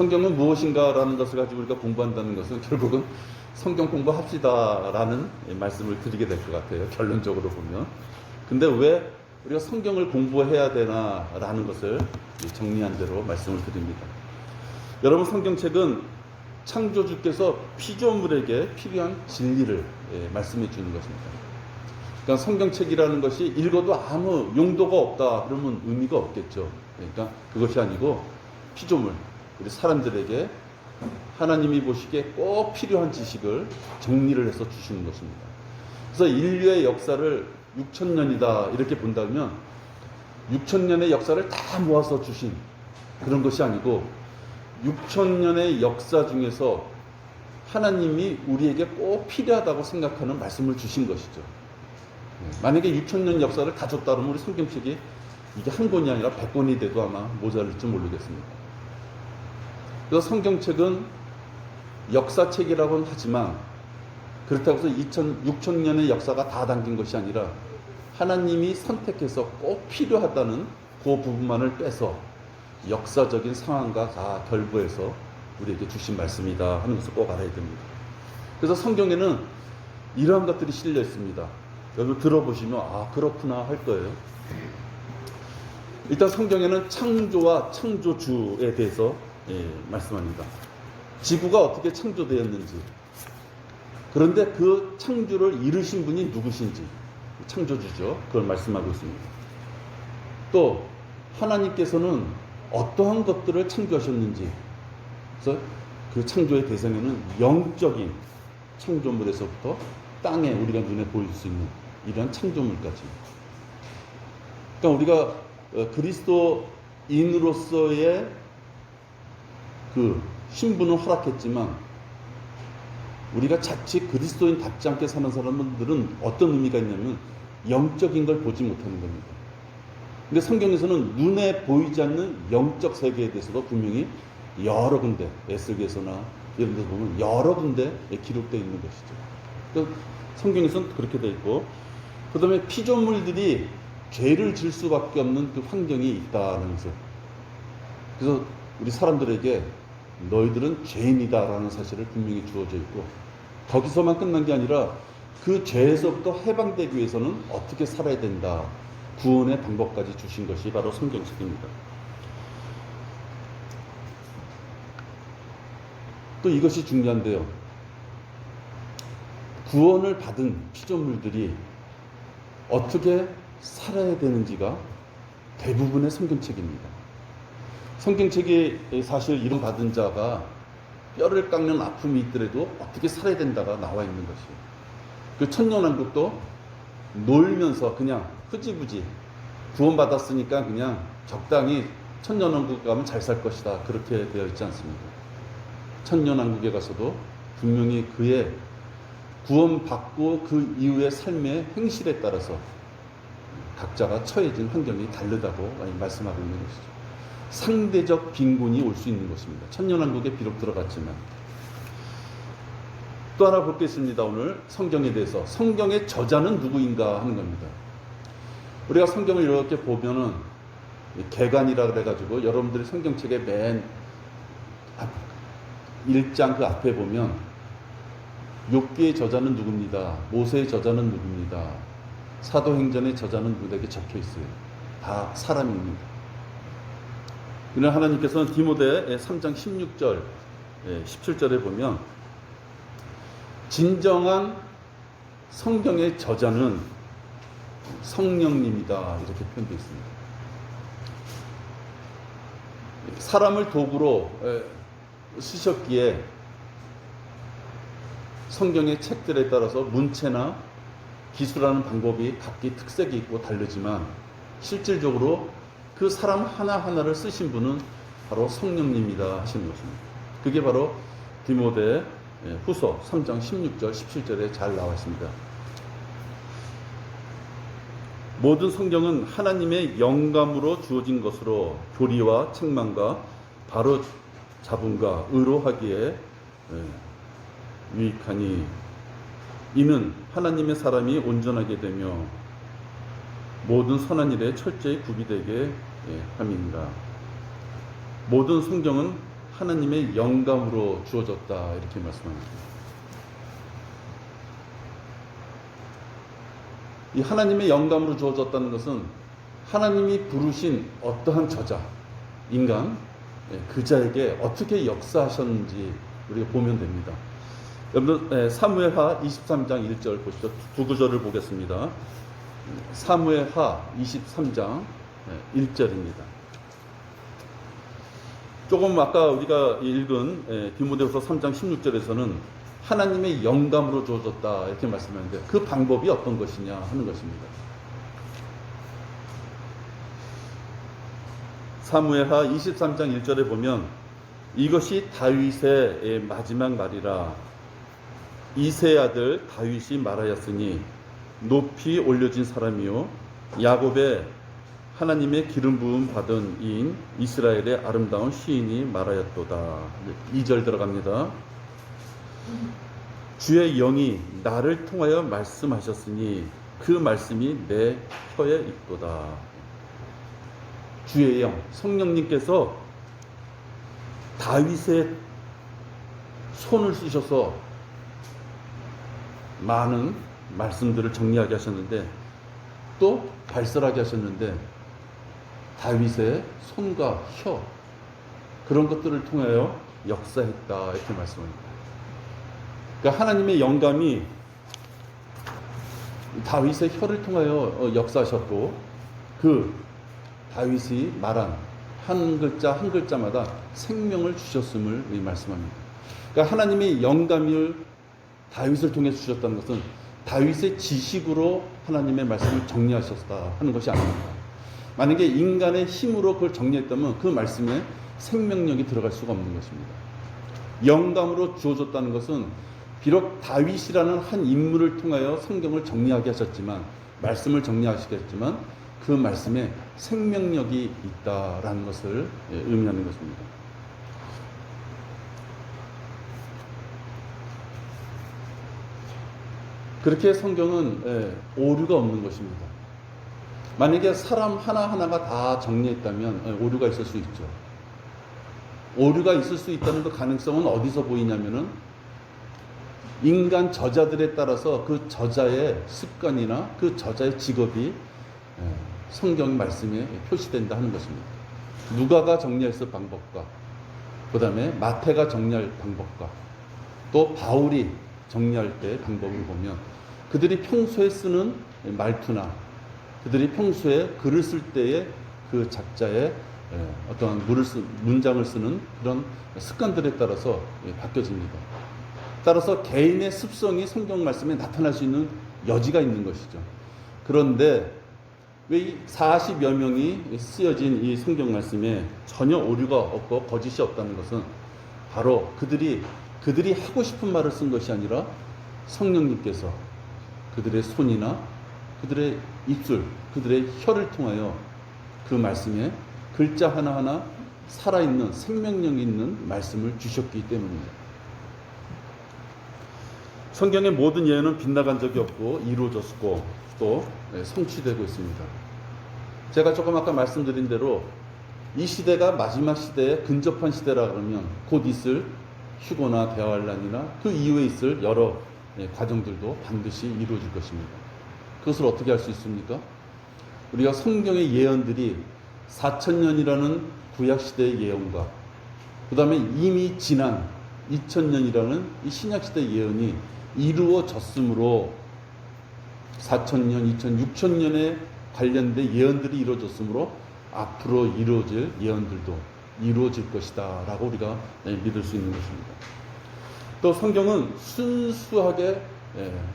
성경은 무엇인가라는 것을 가지고 우리가 공부한다는 것은 결국은 성경 공부합시다라는 말씀을 드리게 될 것 같아요. 결론적으로 보면. 근데 왜 우리가 성경을 공부해야 되나라는 것을 정리한 대로 말씀을 드립니다. 여러분, 성경책은 창조주께서 피조물에게 필요한 진리를 말씀해 주는 것입니다. 그러니까 성경책이라는 것이 읽어도 아무 용도가 없다 그러면 의미가 없겠죠. 그러니까 그것이 아니고 피조물, 우리 사람들에게 하나님이 보시기에 꼭 필요한 지식을 정리를 해서 주시는 것입니다. 그래서 인류의 역사를 6,000년이다 이렇게 본다면 6,000년의 역사를 다 모아서 주신 그런 것이 아니고 6,000년의 역사 중에서 하나님이 우리에게 꼭 필요하다고 생각하는 말씀을 주신 것이죠. 만약에 6,000년 역사를 다 줬다 그러면 우리 성경책이 이게 한 권이 아니라 100권이 돼도 아마 모자랄지 모르겠습니다. 그래서 성경책은 역사책이라고는 하지만 그렇다고 해서 6,000년의 역사가 다 담긴 것이 아니라 하나님이 선택해서 꼭 필요하다는 그 부분만을 빼서 역사적인 상황과 다 결부해서 우리에게 주신 말씀이다 하는 것을 꼭 알아야 됩니다. 그래서 성경에는 이러한 것들이 실려 있습니다. 여러분 들어보시면 아 그렇구나 할 거예요. 일단 성경에는 창조와 창조주에 대해서 말씀합니다. 지구가 어떻게 창조되었는지, 그런데 그 창조를 이루신 분이 누구신지, 창조주죠. 그걸 말씀하고 있습니다. 또 하나님께서는 어떠한 것들을 창조하셨는지, 그래서 그 창조의 대상에는 영적인 창조물에서부터 땅에 우리가 눈에 보일 수 있는 이러한 창조물까지. 그러니까 우리가 그리스도인으로서의 그 신분을 허락했지만 우리가 자칫 그리스도인답지 않게 사는 사람들은 어떤 의미가 있냐면 영적인 걸 보지 못하는 겁니다. 근데 성경에서는 눈에 보이지 않는 영적 세계에 대해서도 분명히 여러 군데, 에스겔서나 이런 데서 보면 여러 군데 기록되어 있는 것이죠. 그러니까 성경에서는 그렇게 되어 있고, 그 다음에 피조물들이 죄를 질 수밖에 없는 그 환경이 있다는 것을, 그래서 우리 사람들에게 너희들은 죄인이다라는 사실을 분명히 주어져 있고, 거기서만 끝난 게 아니라 그 죄에서부터 해방되기 위해서는 어떻게 살아야 된다, 구원의 방법까지 주신 것이 바로 성경책입니다. 또 이것이 중요한데요. 구원을 받은 피조물들이 어떻게 살아야 되는지가 대부분의 성경책입니다. 성경책에 사실 이름 받은 자가 뼈를 깎는 아픔이 있더라도 어떻게 살아야 된다가 나와 있는 것이에요. 그 천년왕국도 놀면서 그냥 흐지부지 구원받았으니까 그냥 적당히 천년왕국 가면 잘 살 것이다, 그렇게 되어 있지 않습니다. 천년왕국에 가서도 분명히 그의 구원받고 그 이후의 삶의 행실에 따라서 각자가 처해진 환경이 다르다고 말씀하고 있는 것이죠. 상대적 빈곤이 올 수 있는 것입니다. 천년왕국에 비록 들어갔지만. 또 하나 보겠습니다. 오늘 성경에 대해서. 성경의 저자는 누구인가 하는 겁니다. 우리가 성경을 이렇게 보면은 개관이라 그래가지고 여러분들이 성경책의 맨 1장 그 앞에 보면 욥기의 저자는 누굽니다, 모세의 저자는 누굽니다, 사도행전의 저자는 누구에게 적혀 있어요. 다 사람입니다. 그러나 하나님께서는 디모데 3장 16절 17절에 보면 진정한 성경의 저자는 성령님이다, 이렇게 표현되어 있습니다. 사람을 도구로 쓰셨기에 성경의 책들에 따라서 문체나 기술하는 방법이 각기 특색이 있고 다르지만 실질적으로 그 사람 하나하나를 쓰신 분은 바로 성령님이다 하시는 것입니다. 그게 바로 디모데 후서 3장 16절 17절에 잘 나와 있습니다. 모든 성경은 하나님의 영감으로 주어진 것으로 교리와 책망과 바로 잡음과 의로하기에 유익하니 이는 하나님의 사람이 온전하게 되며 모든 선한 일에 철저히 구비되게 함이니라. 모든 성경은 하나님의 영감으로 주어졌다 이렇게 말씀합니다. 이 하나님의 영감으로 주어졌다는 것은 하나님이 부르신 어떠한 저자, 인간, 그 자에게 어떻게 역사하셨는지 우리가 보면 됩니다. 여러분, 사무엘하 23장 1절 보시죠. 두 구절을 보겠습니다. 사무엘하 23장 1절입니다. 조금 아까 우리가 읽은 디모데후서 3장 16절에서는 하나님의 영감으로 주어졌다 이렇게 말씀하는데 그 방법이 어떤 것이냐 하는 것입니다. 사무엘하 23장 1절에 보면 이것이 다윗의 마지막 말이라 이새의 아들 다윗이 말하였으니 높이 올려진 사람이요 야곱의 하나님의 기름 부음 받은 이인 이스라엘의 아름다운 시인이 말하였도다. 2절 들어갑니다. 주의 영이 나를 통하여 말씀하셨으니 그 말씀이 내 혀에 있도다. 주의 영, 성령님께서 다윗의 손을 쓰셔서 많은 말씀들을 정리하게 하셨는데 또 발설하게 하셨는데 다윗의 손과 혀 그런 것들을 통하여 역사했다 이렇게 말씀합니다. 그러니까 하나님의 영감이 다윗의 혀를 통하여 역사하셨고 그 다윗이 말한 한 글자 한 글자마다 생명을 주셨음을 말씀합니다. 그러니까 하나님의 영감을 다윗을 통해 주셨다는 것은 다윗의 지식으로 하나님의 말씀을 정리하셨다 하는 것이 아닙니다. 만약에 인간의 힘으로 그걸 정리했다면 그 말씀에 생명력이 들어갈 수가 없는 것입니다. 영감으로 주어졌다는 것은 비록 다윗이라는 한 인물을 통하여 성경을 정리하게 하셨지만 말씀을 정리하시겠지만 그 말씀에 생명력이 있다라는 것을 의미하는 것입니다. 그렇게 성경은 오류가 없는 것입니다. 만약에 사람 하나하나가 다 정리했다면 오류가 있을 수 있죠. 오류가 있을 수 있다는 그 가능성은 어디서 보이냐면은 인간 저자들에 따라서 그 저자의 습관이나 그 저자의 직업이 성경 말씀에 표시된다 하는 것입니다. 누가가 정리했을 방법과 그 다음에 마태가 정리할 방법과 또 바울이 정리할 때 방법을 보면 그들이 평소에 쓰는 말투나 그들이 평소에 글을 쓸 때의 그 작자의 어떠한 문장을 쓰는 그런 습관들에 따라서 바뀌어집니다. 따라서 개인의 습성이 성경 말씀에 나타날 수 있는 여지가 있는 것이죠. 그런데 왜 이 40여 명이 쓰여진 이 성경 말씀에 전혀 오류가 없고 거짓이 없다는 것은 바로 그들이 하고 싶은 말을 쓴 것이 아니라 성령님께서 그들의 손이나 그들의 입술, 그들의 혀를 통하여 그 말씀에 글자 하나하나 살아있는 생명력 있는 말씀을 주셨기 때문입니다. 성경의 모든 예언은 빗나간 적이 없고 이루어졌고 또 성취되고 있습니다. 제가 조금 아까 말씀드린 대로 이 시대가 마지막 시대에 근접한 시대라 그러면 곧 있을 휴거나 대환란이나 그 이후에 있을 여러 과정들도 반드시 이루어질 것입니다. 그것을 어떻게 할 수 있습니까? 우리가 성경의 예언들이 4,000년이라는 구약시대의 예언과 그 다음에 이미 지난 2,000년이라는 이 신약시대의 예언이 이루어졌으므로 4,000년, 2,000, 6,000년에 관련된 예언들이 이루어졌으므로 앞으로 이루어질 예언들도 이루어질 것이다 라고 우리가 믿을 수 있는 것입니다. 또 성경은 순수하게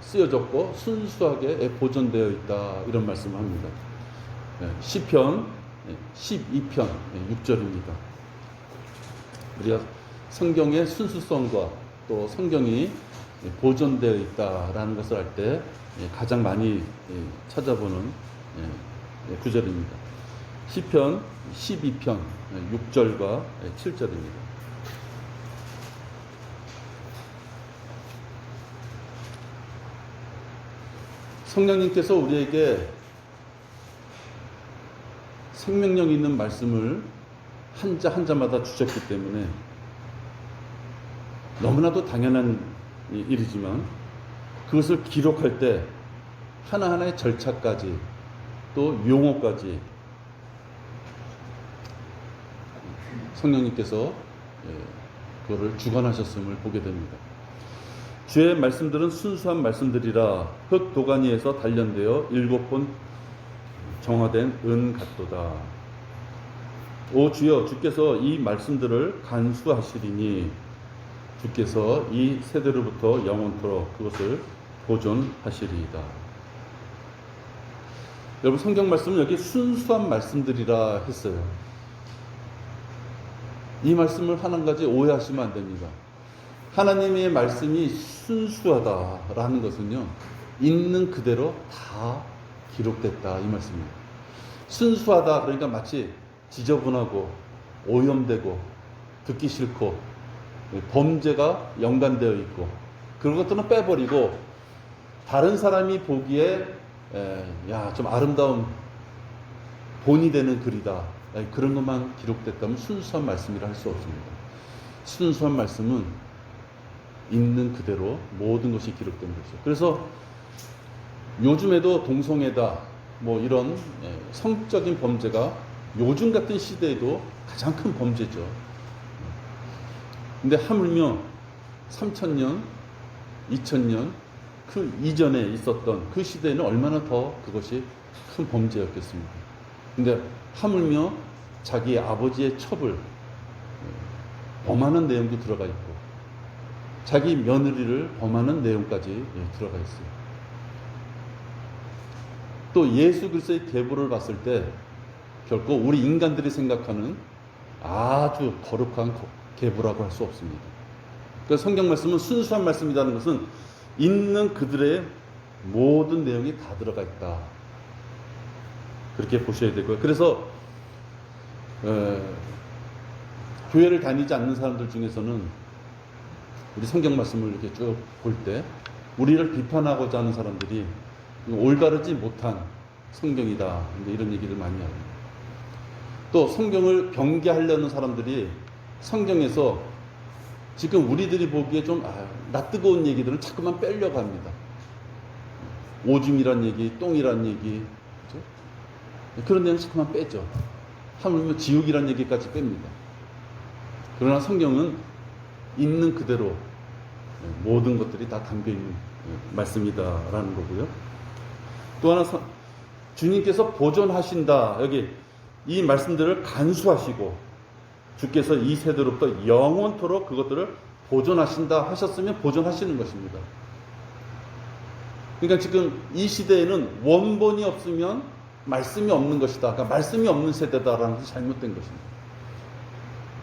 쓰여졌고 순수하게 보존되어 있다 이런 말씀을 합니다. 시편 12편 6절입니다. 우리가 성경의 순수성과 또 성경이 보존되어 있다라는 것을 할 때 가장 많이 찾아보는 구절입니다. 시편 12편 6절과 7절입니다. 성령님께서 우리에게 생명력 있는 말씀을 한자 한자마다 주셨기 때문에 너무나도 당연한 일이지만 그것을 기록할 때 하나하나의 절차까지 또 용어까지 성령님께서 그거를 주관하셨음을 보게 됩니다. 주의 말씀들은 순수한 말씀들이라 흙 도가니에서 단련되어 7번 정화된 은 같도다. 오 주여, 주께서 이 말씀들을 간수하시리니 주께서 이 세대로부터 영원토록 그것을 보존하시리이다. 여러분, 성경 말씀은 여기 순수한 말씀들이라 했어요. 이 말씀을 한 가지 오해하시면 안 됩니다. 하나님의 말씀이 순수하다라는 것은요, 있는 그대로 다 기록됐다 이 말씀입니다. 순수하다 그러니까 마치 지저분하고 오염되고 듣기 싫고 범죄가 연관되어 있고 그런 것들은 빼버리고 다른 사람이 보기에 야, 좀 아름다운 본이 되는 글이다, 그런 것만 기록됐다면 순수한 말씀이라 할 수 없습니다. 순수한 말씀은 있는 그대로 모든 것이 기록된 것이죠. 그래서 요즘에도 동성애다 뭐 이런 성적인 범죄가 요즘 같은 시대에도 가장 큰 범죄죠. 근데 하물며 3000년, 2000년 그 이전에 있었던 그 시대에는 얼마나 더 그것이 큰 범죄였겠습니까? 근데 하물며 자기 아버지의 첩을 범하는 내용도 들어가 있고 자기 며느리를 범하는 내용까지 들어가 있어요. 또 예수 그리스도의 계보를 봤을 때 결코 우리 인간들이 생각하는 아주 거룩한 계보라고 할 수 없습니다. 그래서 성경 말씀은 순수한 말씀이라는 것은 있는 그들의 모든 내용이 다 들어가 있다, 그렇게 보셔야 되고요. 그래서 교회를 다니지 않는 사람들 중에서는 우리 성경 말씀을 이렇게 쭉 볼 때 우리를 비판하고자 하는 사람들이 올바르지 못한 성경이다, 이런 얘기를 많이 합니다. 또 성경을 경계하려는 사람들이 성경에서 지금 우리들이 보기에 좀 낯뜨거운 얘기들을 자꾸만 빼려고 합니다. 오줌이란 얘기, 똥이란 얘기, 그렇죠? 그런 데는 자꾸만 빼죠. 하물며 지옥이란 얘기까지 뺍니다. 그러나 성경은 있는 그대로 모든 것들이 다 담겨있는 말씀이다라는 거고요. 또 하나, 주님께서 보존하신다, 여기 이 말씀들을 간수하시고 주께서 이 세대로부터 영원토록 그것들을 보존하신다 하셨으면 보존하시는 것입니다. 그러니까 지금 이 시대에는 원본이 없으면 말씀이 없는 것이다, 그러니까 말씀이 없는 세대다라는 것이 잘못된 것입니다.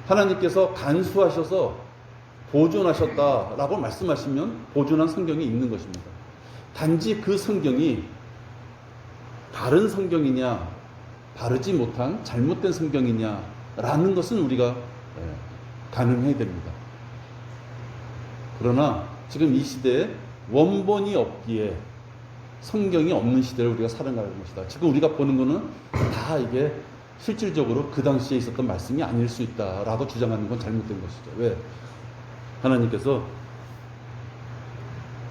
하나님께서 간수하셔서 보존하셨다라고 말씀하시면 보존한 성경이 있는 것입니다. 단지 그 성경이 바른 성경이냐 바르지 못한 잘못된 성경이냐라는 것은 우리가 가늠해야 됩니다. 그러나 지금 이 시대에 원본이 없기에 성경이 없는 시대를 우리가 살아가는 것이다. 지금 우리가 보는 거는 다 이게 실질적으로 그 당시에 있었던 말씀이 아닐 수 있다라고 주장하는 건 잘못된 것이죠. 왜? 하나님께서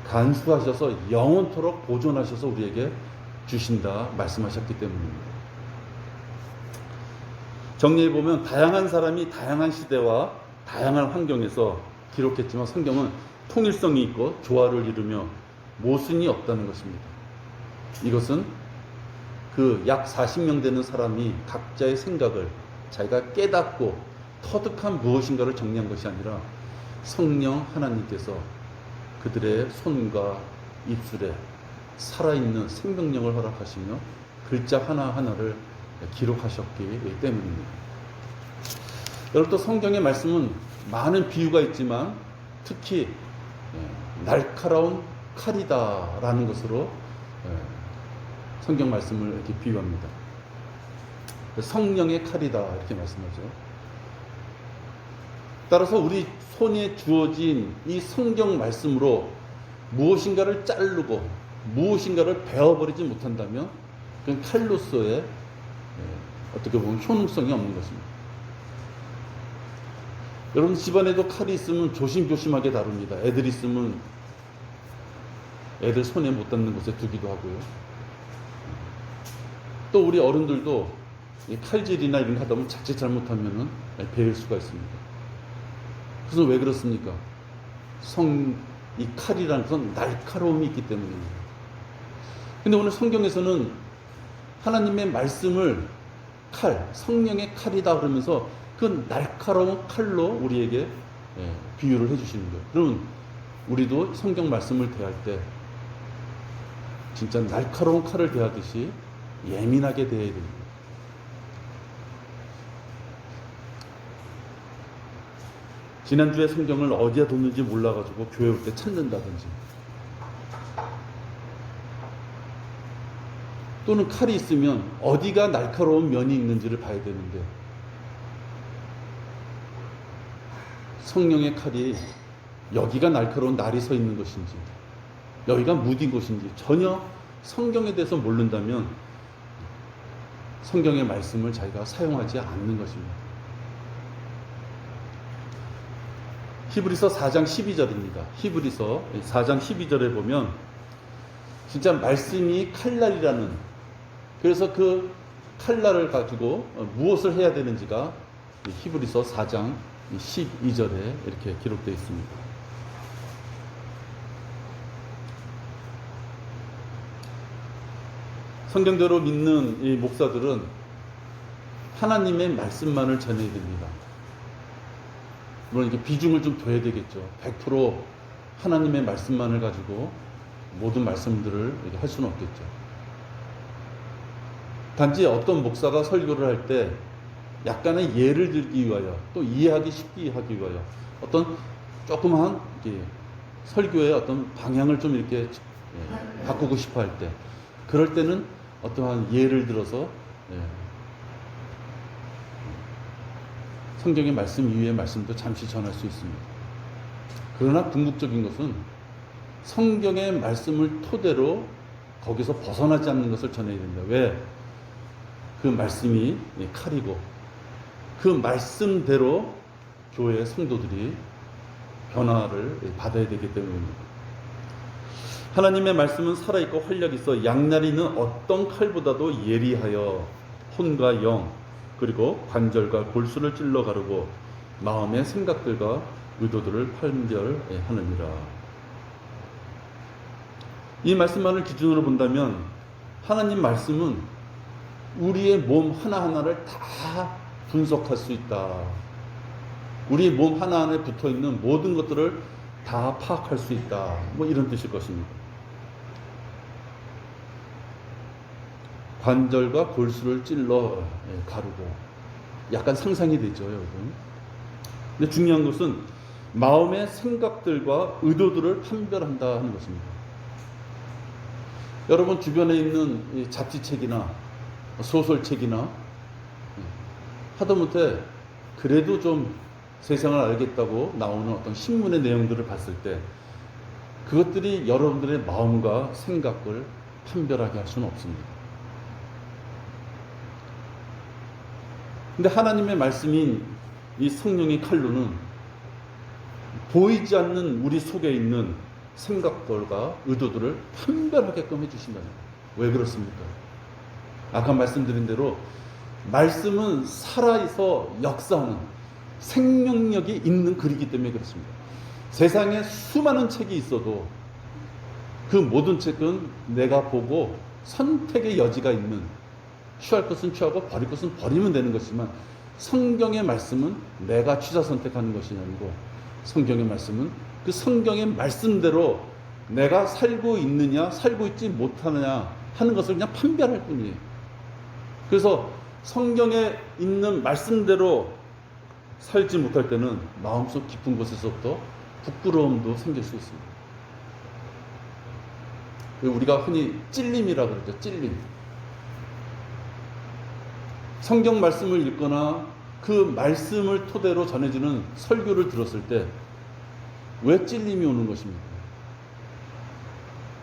간수하셔서 영원토록 보존하셔서 우리에게 주신다 말씀하셨기 때문입니다. 정리해보면 다양한 사람이 다양한 시대와 다양한 환경에서 기록했지만 성경은 통일성이 있고 조화를 이루며 모순이 없다는 것입니다. 이것은 그 약 40명 되는 사람이 각자의 생각을 자기가 깨닫고 터득한 무엇인가를 정리한 것이 아니라 성령 하나님께서 그들의 손과 입술에 살아있는 생명력을 허락하시며 글자 하나하나를 기록하셨기 때문입니다. 여러분, 또 성경의 말씀은 많은 비유가 있지만 특히 날카로운 칼이다라는 것으로 성경 말씀을 이렇게 비유합니다. 성령의 칼이다 이렇게 말씀하죠. 따라서 우리 손에 주어진 이 성경 말씀으로 무엇인가를 자르고 무엇인가를 베어버리지 못한다면 그건 칼로서의 어떻게 보면 효능성이 없는 것입니다. 여러분 집안에도 칼이 있으면 조심조심하게 다룹니다. 애들 있으면 애들 손에 못 닿는 곳에 두기도 하고요. 또 우리 어른들도 이 칼질이나 이런 거 하다 보면 자칫 잘못하면은 베일 수가 있습니다. 그래서 왜 그렇습니까? 이 칼이라는 것은 날카로움이 있기 때문입니다. 근데 오늘 성경에서는 하나님의 말씀을 성령의 칼이다 그러면서 그 날카로운 칼로 우리에게 비유를 해주시는 거예요. 그러면 우리도 성경 말씀을 대할 때 진짜 날카로운 칼을 대하듯이 예민하게 대해야 됩니다. 지난주에 성경을 어디에 뒀는지 몰라가지고 교회 올 때 찾는다든지, 또는 칼이 있으면 어디가 날카로운 면이 있는지를 봐야 되는데, 성령의 칼이 여기가 날카로운 날이 서 있는 것인지 여기가 무딘 것인지 전혀 성경에 대해서 모른다면 성경의 말씀을 자기가 사용하지 않는 것입니다. 히브리서 4장 12절입니다. 히브리서 4장 12절에 보면 진짜 말씀이 칼날이라는, 그래서 그 칼날을 가지고 무엇을 해야 되는지가 히브리서 4장 12절에 이렇게 기록되어 있습니다. 성경대로 믿는 이 목사들은 하나님의 말씀만을 전해야 됩니다. 물론 이게 비중을 좀 둬야 되겠죠. 100% 하나님의 말씀만을 가지고 모든 말씀들을 할 수는 없겠죠. 단지 어떤 목사가 설교를 할 때 약간의 예를 들기 위하여, 또 이해하기 쉽게 하기 위하여 어떤 조그마한 설교의 어떤 방향을 좀 이렇게 바꾸고 싶어 할 때, 그럴 때는 어떠한 예를 들어서 성경의 말씀 이외의 말씀도 잠시 전할 수 있습니다. 그러나 궁극적인 것은 성경의 말씀을 토대로 거기서 벗어나지 않는 것을 전해야 됩니다. 왜? 그 말씀이 칼이고 그 말씀대로 교회의 성도들이 변화를 받아야 되기 때문입니다. 하나님의 말씀은 살아있고 활력있어 양날이는 어떤 칼보다도 예리하여 혼과 영 그리고 관절과 골수를 찔러 가르고 마음의 생각들과 의도들을 판별하느니라. 이 말씀만을 기준으로 본다면 하나님 말씀은 우리의 몸 하나하나를 다 분석할 수 있다. 우리 몸 하나하나에 붙어있는 모든 것들을 다 파악할 수 있다. 이런 뜻일 것입니다. 관절과 골수를 찔러 가르고, 약간 상상이 되죠, 여러분. 근데 중요한 것은 마음의 생각들과 의도들을 판별한다 하는 것입니다. 여러분 주변에 있는 잡지책이나 소설책이나 하다못해 그래도 좀 세상을 알겠다고 나오는 어떤 신문의 내용들을 봤을 때 그것들이 여러분들의 마음과 생각을 판별하게 할 수는 없습니다. 근데 하나님의 말씀인 이 성령의 칼로는 보이지 않는 우리 속에 있는 생각들과 의도들을 판별하게끔 해주신다는 거예요. 왜 그렇습니까? 아까 말씀드린 대로 말씀은 살아있어 역사하는 생명력이 있는 글이기 때문에 그렇습니다. 세상에 수많은 책이 있어도 그 모든 책은 내가 보고 선택의 여지가 있는, 취할 것은 취하고 버릴 것은 버리면 되는 것이지만 성경의 말씀은 내가 취사 선택하는 것이 아니고 성경의 말씀은 그 성경의 말씀대로 내가 살고 있느냐 살고 있지 못하느냐 하는 것을 그냥 판별할 뿐이에요. 그래서 성경에 있는 말씀대로 살지 못할 때는 마음속 깊은 곳에서부터 부끄러움도 생길 수 있습니다. 우리가 흔히 찔림이라고 그러죠. 찔림. 성경 말씀을 읽거나 그 말씀을 토대로 전해지는 설교를 들었을 때 왜 찔림이 오는 것입니까?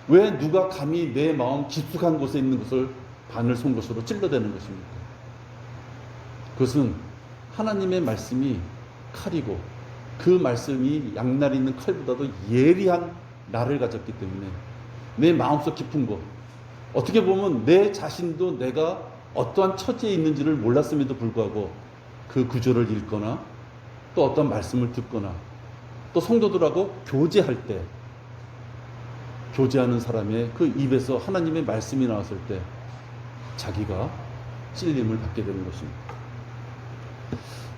왜 누가 감히 내 마음 깊숙한 곳에 있는 것을 바늘 송곳으로 찔러대는 것입니까? 그것은 하나님의 말씀이 칼이고 그 말씀이 양날이 있는 칼보다도 예리한 날을 가졌기 때문에 내 마음속 깊은 곳, 어떻게 보면 내 자신도 내가 어떠한 처지에 있는지를 몰랐음에도 불구하고 그 구절을 읽거나 또 어떤 말씀을 듣거나 또 성도들하고 교제할 때, 교제하는 사람의 그 입에서 하나님의 말씀이 나왔을 때 자기가 찔림을 받게 되는 것입니다.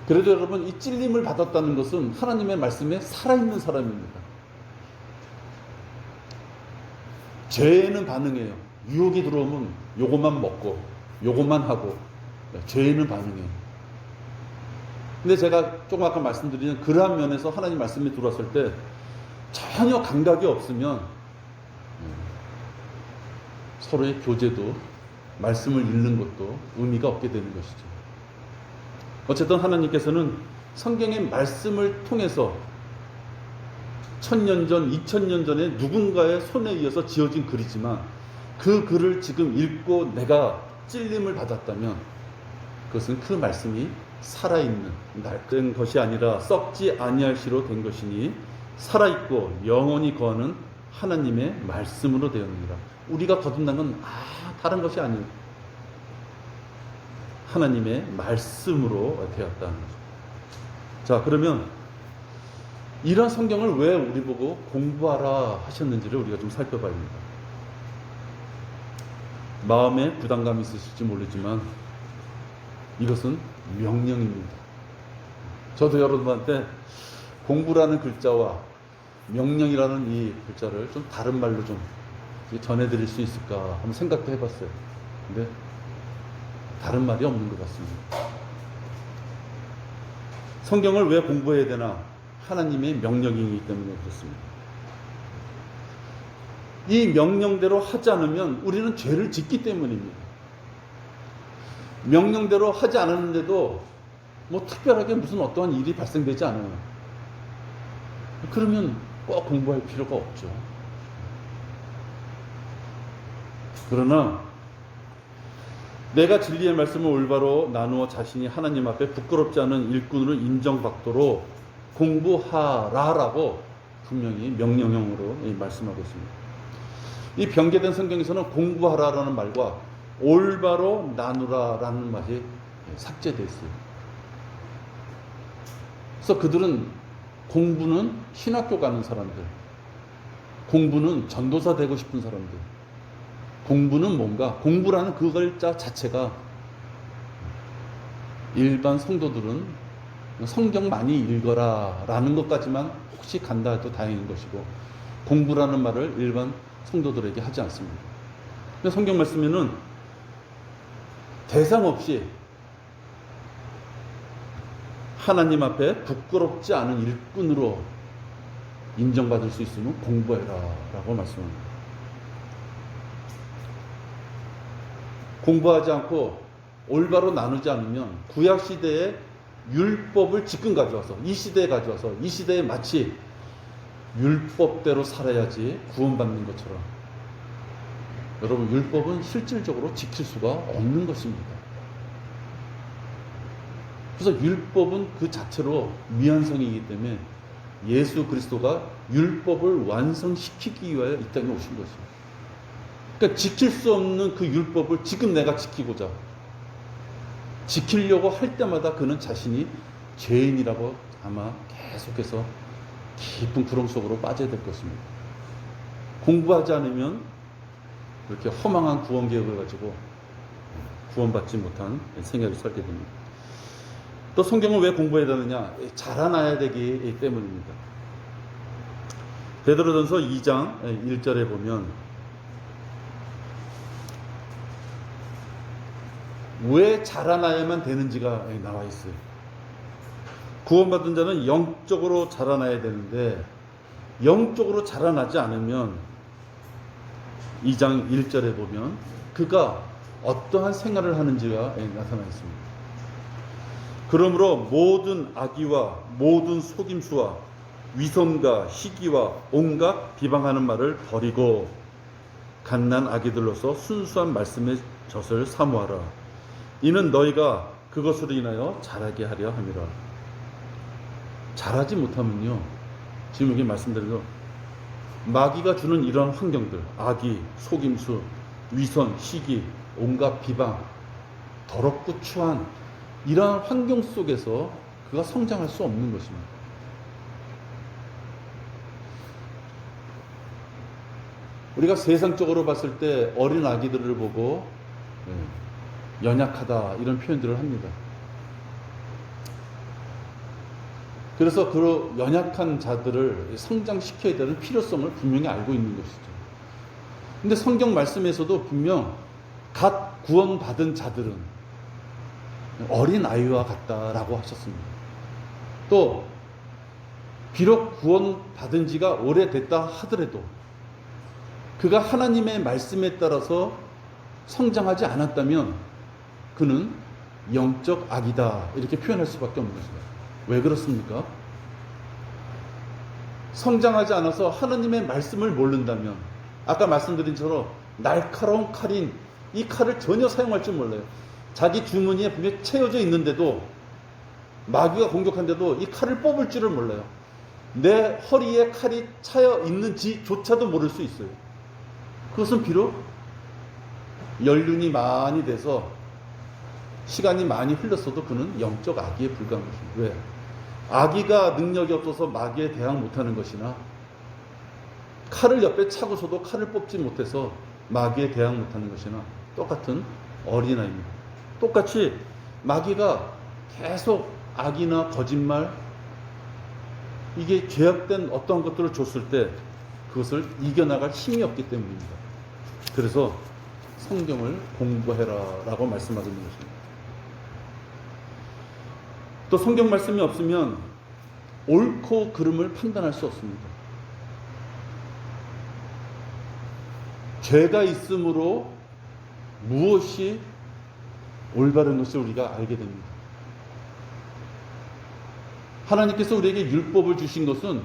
그래도 여러분, 이 찔림을 받았다는 것은 하나님의 말씀에 살아있는 사람입니다. 죄에는 반응해요. 유혹이 들어오면 요것만 먹고 요것만 하고 죄에는 반응해요. 근데 제가 조금 아까 말씀드린 그러한 면에서 하나님 말씀이 들어왔을 때 전혀 감각이 없으면 서로의 교제도, 말씀을 읽는 것도 의미가 없게 되는 것이죠. 어쨌든 하나님께서는 성경의 말씀을 통해서 1000년 전, 2000년 전에 누군가의 손에 의해서 지어진 글이지만 그 글을 지금 읽고 내가 찔림을 받았다면 그것은 그 말씀이 살아있는, 낡은 것이 아니라 썩지 아니할 시로 된 것이니 살아있고 영원히 거하는 하나님의 말씀으로 되었느니라. 우리가 거듭난 건 다른 것이 아니에요. 하나님의 말씀으로 되었다는 거죠. 자, 그러면 이런 성경을 왜 우리 보고 공부하라 하셨는지를 우리가 좀 살펴봐야 합니다. 마음에 부담감이 있으실지 모르지만 이것은 명령입니다. 저도 여러분한테 공부라는 글자와 명령이라는 이 글자를 좀 다른 말로 좀 전해드릴 수 있을까 한번 생각도 해봤어요. 근데 다른 말이 없는 것 같습니다. 성경을 왜 공부해야 되나? 하나님의 명령이기 때문에 그렇습니다. 이 명령대로 하지 않으면 우리는 죄를 짓기 때문입니다. 명령대로 하지 않았는데도 뭐 특별하게 무슨 어떠한 일이 발생되지 않아요. 그러면 꼭 공부할 필요가 없죠. 그러나 내가 진리의 말씀을 올바로 나누어 자신이 하나님 앞에 부끄럽지 않은 일꾼으로 인정받도록 공부하라라고 분명히 명령형으로 말씀하고 있습니다. 이 변개된 성경에서는 공부하라라는 말과 올바로 나누라라는 말이 삭제되어 있어요. 그래서 그들은 공부는 신학교 가는 사람들, 공부는 전도사 되고 싶은 사람들, 공부는 뭔가, 공부라는 그 글자 자체가 일반 성도들은 성경 많이 읽어라 라는 것까지만 혹시 간다 해도 다행인 것이고, 공부라는 말을 일반 성도들에게 하지 않습니다. 근데 성경 말씀에는 대상 없이 하나님 앞에 부끄럽지 않은 일꾼으로 인정받을 수 있으면 공부해라 라고 말씀합니다. 공부하지 않고 올바로 나누지 않으면 구약시대의 율법을 지금 가져와서 이 시대에 가져와서 이 시대에 마치 율법대로 살아야지 구원받는 것처럼, 여러분, 율법은 실질적으로 지킬 수가 없는 것입니다. 그래서 율법은 그 자체로 미완성이기 때문에 예수 그리스도가 율법을 완성시키기 위하여 이 땅에 오신 것입니다. 그러니까 지킬 수 없는 그 율법을 지금 내가 지키고자 지키려고 할 때마다 그는 자신이 죄인이라고 아마 계속해서 깊은 구렁 속으로 빠져야 될 것입니다. 공부하지 않으면 이렇게 허망한 구원 계획을 가지고 구원받지 못한 생애를 살게 됩니다. 또 성경을 왜 공부해야 되느냐? 자라나야 되기 때문입니다. 베드로전서 2장 1절에 보면 왜 자라나야만 되는지가 나와 있어요. 구원받은 자는 영적으로 자라나야 되는데 영적으로 자라나지 않으면 2장 1절에 보면 그가 어떠한 생활을 하는지가 나타나 있습니다. 그러므로 모든 악의와 모든 속임수와 위선과 시기와 온갖 비방하는 말을 버리고 갓난 아기들로서 순수한 말씀의 젖을 사모하라. 이는 너희가 그것으로 인하여 자라게 하려 함이라. 잘하지 못하면요, 지금 여기 말씀드린 대로 마귀가 주는 이런 환경들, 악의, 속임수, 위선, 시기, 온갖 비방, 더럽고 추한 이러한 환경 속에서 그가 성장할 수 없는 것입니다. 우리가 세상적으로 봤을 때 어린 아기들을 보고 연약하다 이런 표현들을 합니다. 그래서 그 연약한 자들을 성장시켜야 되는 필요성을 분명히 알고 있는 것이죠. 근데 성경 말씀에서도 분명 갓 구원받은 자들은 어린 아이와 같다라고 하셨습니다. 또 비록 구원받은 지가 오래됐다 하더라도 그가 하나님의 말씀에 따라서 성장하지 않았다면 그는 영적 악이다 이렇게 표현할 수밖에 없는 것입니다. 왜 그렇습니까? 성장하지 않아서 하나님의 말씀을 모른다면 아까 말씀드린 처럼 날카로운 칼인 이 칼을 전혀 사용할 줄 몰라요. 자기 주머니에 분명히 채워져 있는데도 마귀가 공격한데도 이 칼을 뽑을 줄을 몰라요. 내 허리에 칼이 차여 있는지조차도 모를 수 있어요. 그것은 비록 연륜이 많이 돼서 시간이 많이 흘렀어도 그는 영적 아기에 불과한 것입니다. 왜? 아기가 능력이 없어서 마귀에 대항 못하는 것이나 칼을 옆에 차고서도 칼을 뽑지 못해서 마귀에 대항 못하는 것이나 똑같은 어린아이입니다. 똑같이 마귀가 계속 악이나 거짓말 이게 죄악된 어떤 것들을 줬을 때 그것을 이겨나갈 힘이 없기 때문입니다. 그래서 성경을 공부해라 라고 말씀하고 있는 것입니다. 또 성경 말씀이 없으면 옳고 그름을 판단할 수 없습니다. 죄가 있으므로 무엇이 올바른 것을 우리가 알게 됩니다. 하나님께서 우리에게 율법을 주신 것은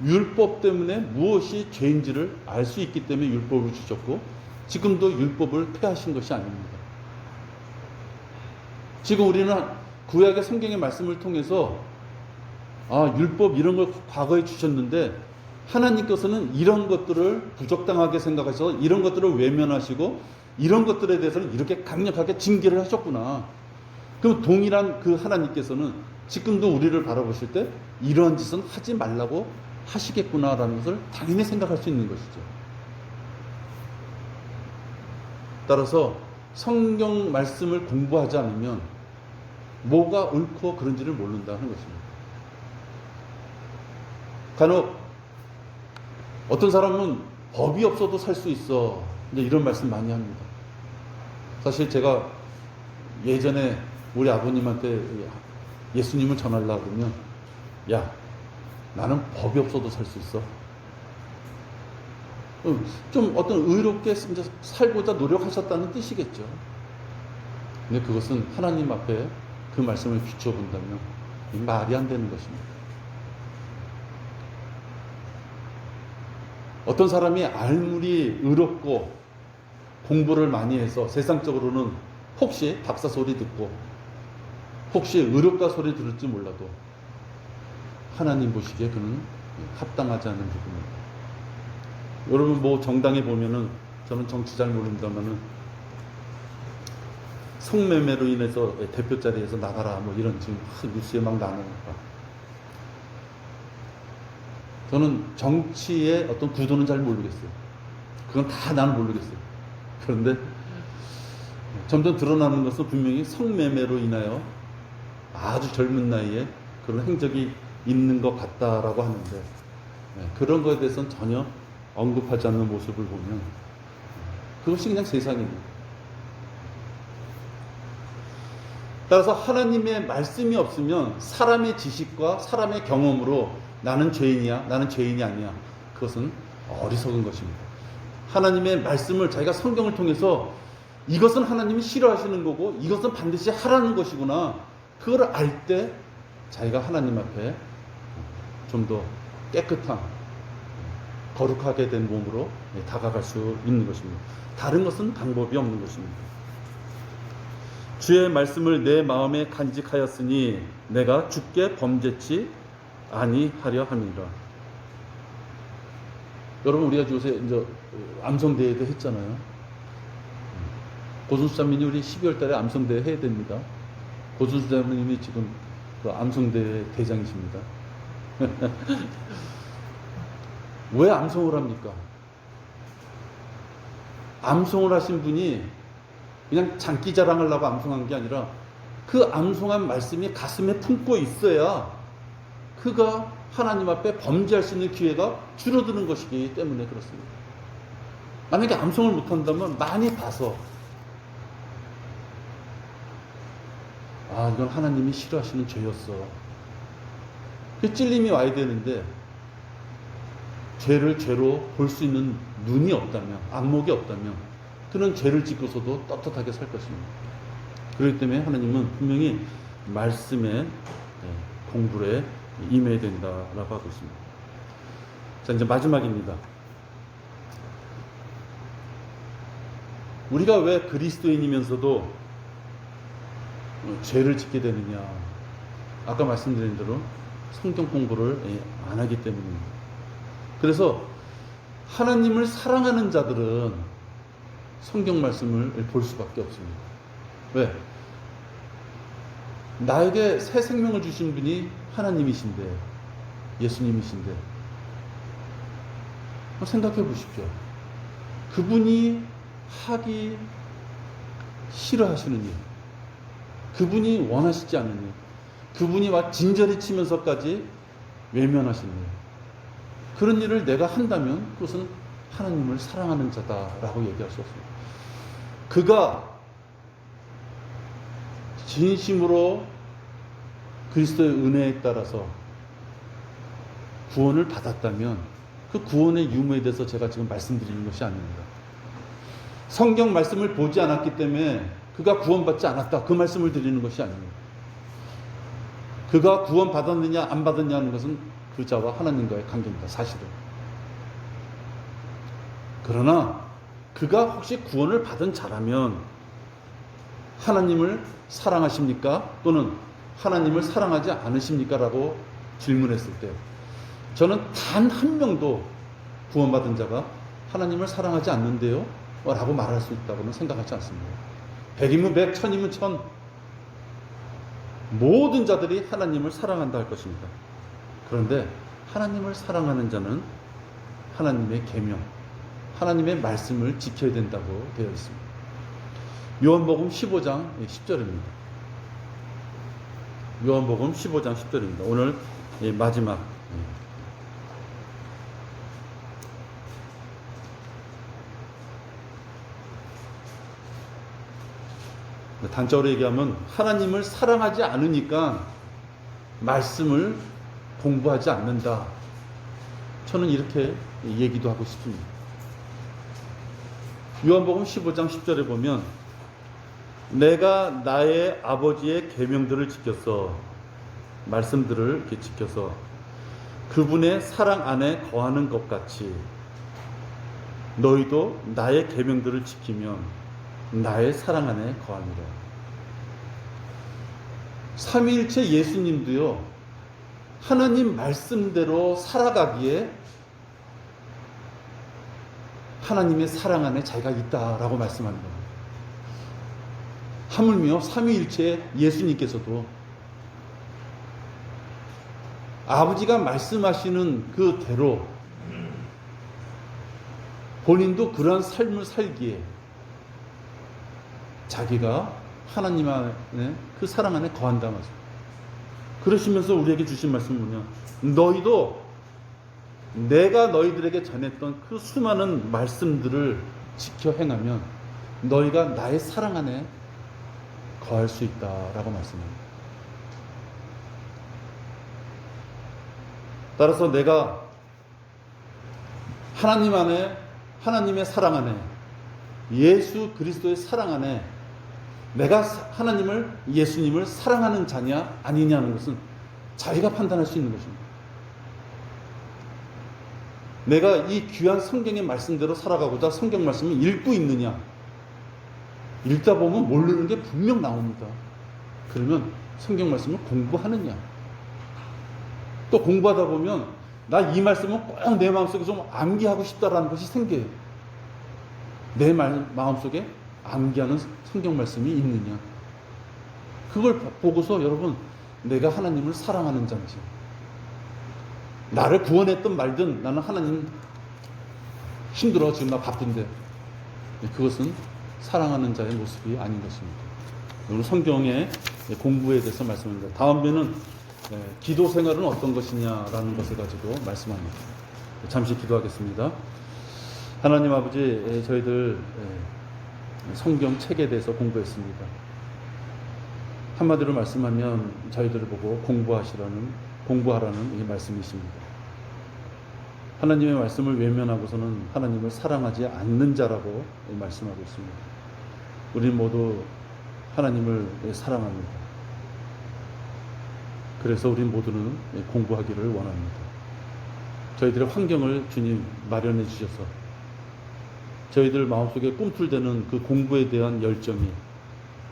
율법 때문에 무엇이 죄인지를 알 수 있기 때문에 율법을 주셨고 지금도 율법을 폐하신 것이 아닙니다. 지금 우리는 구약의 성경의 말씀을 통해서 율법 이런 걸 과거에 주셨는데 하나님께서는 이런 것들을 부적당하게 생각하셔서 이런 것들을 외면하시고 이런 것들에 대해서는 이렇게 강력하게 징계를 하셨구나. 그럼 동일한 그 하나님께서는 지금도 우리를 바라보실 때 이러한 짓은 하지 말라고 하시겠구나라는 것을 당연히 생각할 수 있는 것이죠. 따라서 성경 말씀을 공부하지 않으면 뭐가 옳고 그른지를 모른다는 것입니다. 간혹 어떤 사람은 법이 없어도 살 수 있어 이런 말씀 많이 합니다. 사실 제가 예전에 우리 아버님한테 예수님을 전하려고 그러면 야 나는 법이 없어도 살 수 있어. 좀 어떤 의롭게 살고자 노력하셨다는 뜻이겠죠. 근데 그것은 하나님 앞에 그 말씀을 비춰본다면 말이 안 되는 것입니다. 어떤 사람이 아무리 의롭고 공부를 많이 해서 세상적으로는 혹시 박사 소리 듣고 혹시 의롭다 소리 들을지 몰라도 하나님 보시기에 그는 합당하지 않은 부분입니다. 여러분 뭐 정당에 보면은 저는 정치 잘 모릅니다만은 성매매로 인해서 대표 자리에서 나가라 뭐 이런 지금 뉴스에 막 나오니까 저는 정치의 어떤 구도는 잘 모르겠어요. 그건 다 나는 모르겠어요. 그런데 점점 드러나는 것은 분명히 성매매로 인하여 아주 젊은 나이에 그런 행적이 있는 것 같다라고 하는데 그런 것에 대해서는 전혀 언급하지 않는 모습을 보면 그것이 그냥 세상입니다. 따라서 하나님의 말씀이 없으면 사람의 지식과 사람의 경험으로 나는 죄인이야, 나는 죄인이 아니야. 그것은 어리석은 것입니다. 하나님의 말씀을 자기가 성경을 통해서 이것은 하나님이 싫어하시는 거고 이것은 반드시 하라는 것이구나. 그걸 알 때 자기가 하나님 앞에 좀 더 깨끗한 거룩하게 된 몸으로 다가갈 수 있는 것입니다. 다른 것은 방법이 없는 것입니다. 주의 말씀을 내 마음에 간직하였으니 내가 주께 범죄치 아니하려 함이라. 여러분, 우리가 요새 이제 암성대회도 했잖아요. 고순수 자매님 우리 12월 달에 암성대회 해야 됩니다. 고순수 자매님이 지금 그 암성대회 대장이십니다. 왜 암송을 합니까? 암송을 하신 분이 그냥 장기 자랑하려고 암송한 게 아니라 그 암송한 말씀이 가슴에 품고 있어야 그가 하나님 앞에 범죄할 수 있는 기회가 줄어드는 것이기 때문에 그렇습니다. 만약에 암송을 못한다면 많이 봐서 이건 하나님이 싫어하시는 죄였어. 그 찔림이 와야 되는데 죄를 죄로 볼 수 있는 눈이 없다면, 안목이 없다면 그는 죄를 짓고서도 떳떳하게 살 것입니다. 그렇기 때문에 하나님은 분명히 말씀의 공부에 임해야 된다라고 하고 있습니다. 자, 이제 마지막입니다. 우리가 왜 그리스도인이면서도 죄를 짓게 되느냐? 아까 말씀드린 대로 성경 공부를 안 하기 때문입니다. 그래서 하나님을 사랑하는 자들은 성경 말씀을 볼 수밖에 없습니다. 왜? 나에게 새 생명을 주신 분이 하나님이신데, 예수님이신데, 생각해 보십시오. 그분이 하기 싫어하시는 일, 그분이 원하시지 않는 일, 그분이 막 진저리 치면서까지 외면하시는 일, 그런 일을 내가 한다면 그것은 하나님을 사랑하는 자다라고 얘기할 수 없습니다. 그가 진심으로 그리스도의 은혜에 따라서 구원을 받았다면 그 구원의 유무에 대해서 제가 지금 말씀드리는 것이 아닙니다. 성경 말씀을 보지 않았기 때문에 그가 구원받지 않았다, 그 말씀을 드리는 것이 아닙니다. 그가 구원받았느냐 안 받았느냐 하는 것은 그 자와 하나님과의 관계입니다. 사실은. 그러나 그가 혹시 구원을 받은 자라면 하나님을 사랑하십니까? 또는 하나님을 사랑하지 않으십니까? 라고 질문했을 때 저는 단 한 명도 구원받은 자가 하나님을 사랑하지 않는데요? 라고 말할 수 있다고는 생각하지 않습니다. 100이면 100, 1000이면 1000, 모든 자들이 하나님을 사랑한다 할 것입니다. 그런데 하나님을 사랑하는 자는 하나님의 계명, 하나님의 말씀을 지켜야 된다고 되어 있습니다. 요한복음 15장 10절입니다. 요한복음 15장 10절입니다. 오늘 마지막 단적으로 얘기하면 하나님을 사랑하지 않으니까 말씀을 공부하지 않는다. 저는 이렇게 얘기도 하고 싶습니다. 요한복음 15장 10절에 보면 내가 나의 아버지의 계명들을 지켜서 말씀들을 이렇게 지켜서 그분의 사랑 안에 거하는 것 같이 너희도 나의 계명들을 지키면 나의 사랑 안에 거하니라. 삼위일체 예수님도요, 하나님 말씀대로 살아가기에 하나님의 사랑 안에 자기가 있다라고 말씀하는 겁니다. 하물며 삼위일체 예수님께서도 아버지가 말씀하시는 그대로 본인도 그러한 삶을 살기에 자기가 하나님 안에 그 사랑 안에 거한다 말씀. 그러시면서 우리에게 주신 말씀은 뭐냐? 너희도 내가 너희들에게 전했던 그 수많은 말씀들을 지켜 행하면 너희가 나의 사랑 안에 거할 수 있다라고 말씀합니다. 따라서 내가 하나님 안에, 하나님의 사랑 안에, 예수 그리스도의 사랑 안에 내가 하나님을, 예수님을 사랑하는 자냐 아니냐는 것은 자기가 판단할 수 있는 것입니다. 내가 이 귀한 성경의 말씀대로 살아가고자 성경 말씀을 읽고 있느냐, 읽다 보면 모르는 게 분명 나옵니다. 그러면 성경 말씀을 공부하느냐, 또 공부하다 보면 나 이 말씀은 꼭 내 마음속에 좀 암기하고 싶다라는 것이 생겨요. 내 마음속에 암기하는 성경 말씀이 있느냐. 그걸 보고서 여러분, 내가 하나님을 사랑하는 자인지, 나를 구원했든 말든 나는 하나님 힘들어, 지금 나 바쁜데, 그것은 사랑하는 자의 모습이 아닌 것입니다. 오늘 성경의 공부에 대해서 말씀합니다. 다음에는 기도 생활은 어떤 것이냐라는 것을 가지고 말씀합니다. 잠시 기도하겠습니다. 하나님 아버지, 저희들 성경 책에 대해서 공부했습니다. 한마디로 말씀하면 저희들을 보고 공부하라는 이 말씀이십니다. 하나님의 말씀을 외면하고서는 하나님을 사랑하지 않는 자라고 말씀하고 있습니다. 우리 모두 하나님을 사랑합니다. 그래서 우리 모두는 공부하기를 원합니다. 저희들의 환경을 주님 마련해 주셔서 저희들 마음속에 꿈틀대는 그 공부에 대한 열정이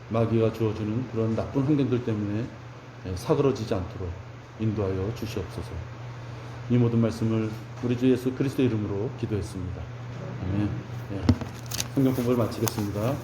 마귀가 주어주는 그런 나쁜 환경들 때문에 사그러지지 않도록 인도하여 주시옵소서. 이 모든 말씀을 우리 주 예수 그리스도의 이름으로 기도했습니다. 아멘. 성경 공부를 마치겠습니다.